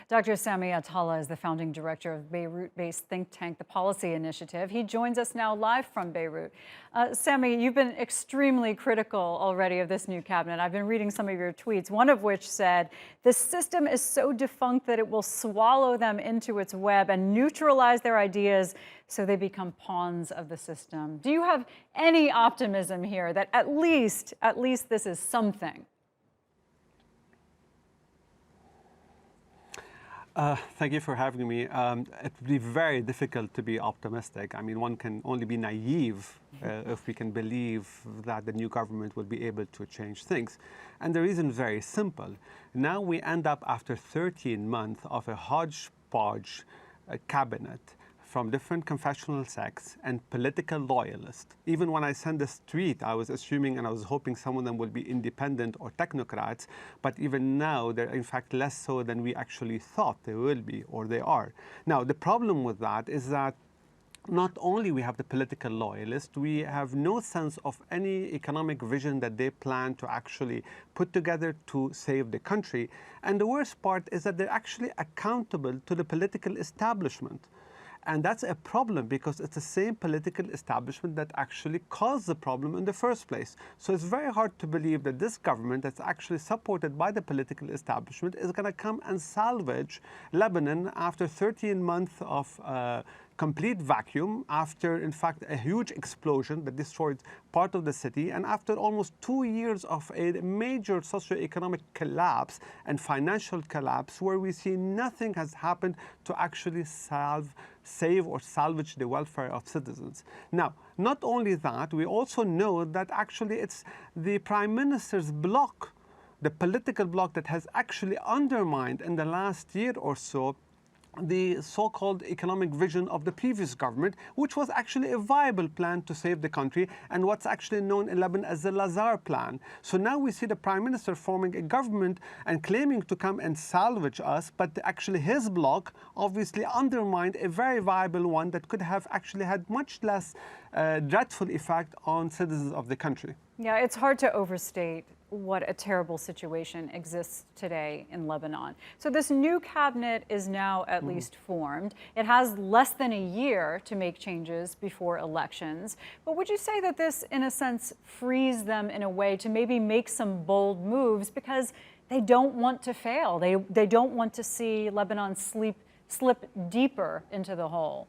Dr. Sami Atallah is the founding director of Beirut-based think tank, the Policy Initiative. He joins us now live from Beirut. Sami, you've been extremely critical already of this new cabinet. I've been reading some of your tweets, one of which said, the system is so defunct that it will swallow them into its web and neutralize their ideas so they become pawns of the system. Do you have any optimism here that at least this is something? Thank you for having me. It would be very difficult to be optimistic. I mean, one can only be naive if we can believe that the new government will be able to change things. And the reason is very simple. Now we end up after 13 months of a hodgepodge cabinet from different confessional sects and political loyalists. Even when I sent this tweet, I was assuming and I was hoping some of them would be independent or technocrats, but even now they're in fact less so than we actually thought they will be or they are. Now, the problem with that is that not only we have the political loyalists, we have no sense of any economic vision that they plan to actually put together to save the country. And the worst part is that they're actually accountable to the political establishment. And that's a problem because it's the same political establishment that actually caused the problem in the first place. So it's very hard to believe that this government that's actually supported by the political establishment is going to come and salvage Lebanon after 13 months of complete vacuum, after, in fact, a huge explosion that destroyed part of the city, and after almost 2 years of a major socioeconomic collapse and financial collapse, where we see nothing has happened to actually save or salvage the welfare of citizens. Now, not only that, we also know that actually it's the Prime Minister's bloc, the political bloc that has actually undermined in the last year or so the so-called economic vision of the previous government, which was actually a viable plan to save the country, and what's actually known in Lebanon as the Lazar plan. So now we see the Prime Minister forming a government and claiming to come and salvage us, but actually his bloc obviously undermined a very viable one that could have actually had much less dreadful effect on citizens of the country. Yeah, it's hard to overstate what a terrible situation exists today in Lebanon. So this new cabinet is now at least formed. It has less than a year to make changes before elections. But would you say that this, in a sense, frees them in a way to maybe make some bold moves because they don't want to fail? They don't want to see Lebanon slip deeper into the hole.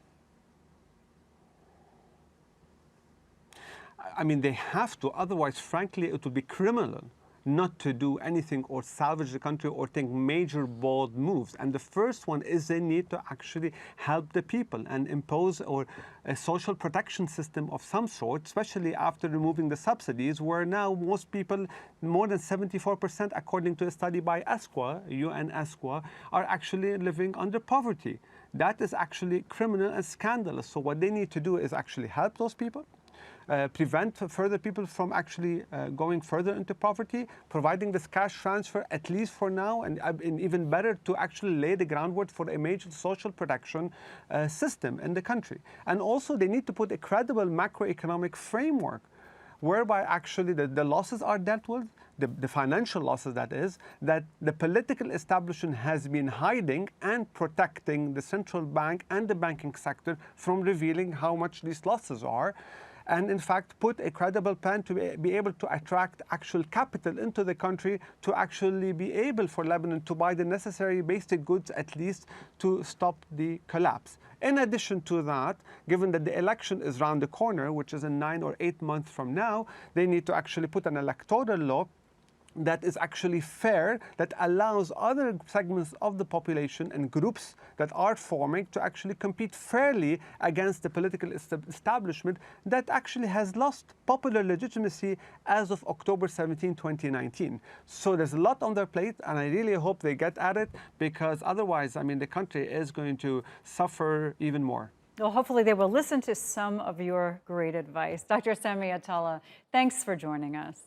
I mean, they have to, otherwise, frankly, it would be criminal not to do anything or salvage the country or take major bold moves. And the first one is they need to actually help the people and impose a social protection system of some sort, especially after removing the subsidies, where now most people, more than 74%, according to a study by ESQA, UN ESQA, are actually living under poverty. That is actually criminal and scandalous. So what they need to do is actually help those people, prevent further people from actually going further into poverty, providing this cash transfer at least for now, and even better to actually lay the groundwork for a major social protection system in the country. And also they need to put a credible macroeconomic framework whereby actually the losses are dealt with, the financial losses that is, that the political establishment has been hiding and protecting the central bank and the banking sector from revealing how much these losses are. And in fact, put a credible plan to be able to attract actual capital into the country to actually be able for Lebanon to buy the necessary basic goods, at least to stop the collapse. In addition to that, given that the election is around the corner, which is in 9 or 8 months from now, they need to actually put an electoral law that is actually fair, that allows other segments of the population and groups that are forming to actually compete fairly against the political establishment that actually has lost popular legitimacy as of October 17, 2019. So there's a lot on their plate, and I really hope they get at it, because otherwise, I mean, the country is going to suffer even more. Well, hopefully they will listen to some of your great advice. Dr. Sami Atallah, thanks for joining us.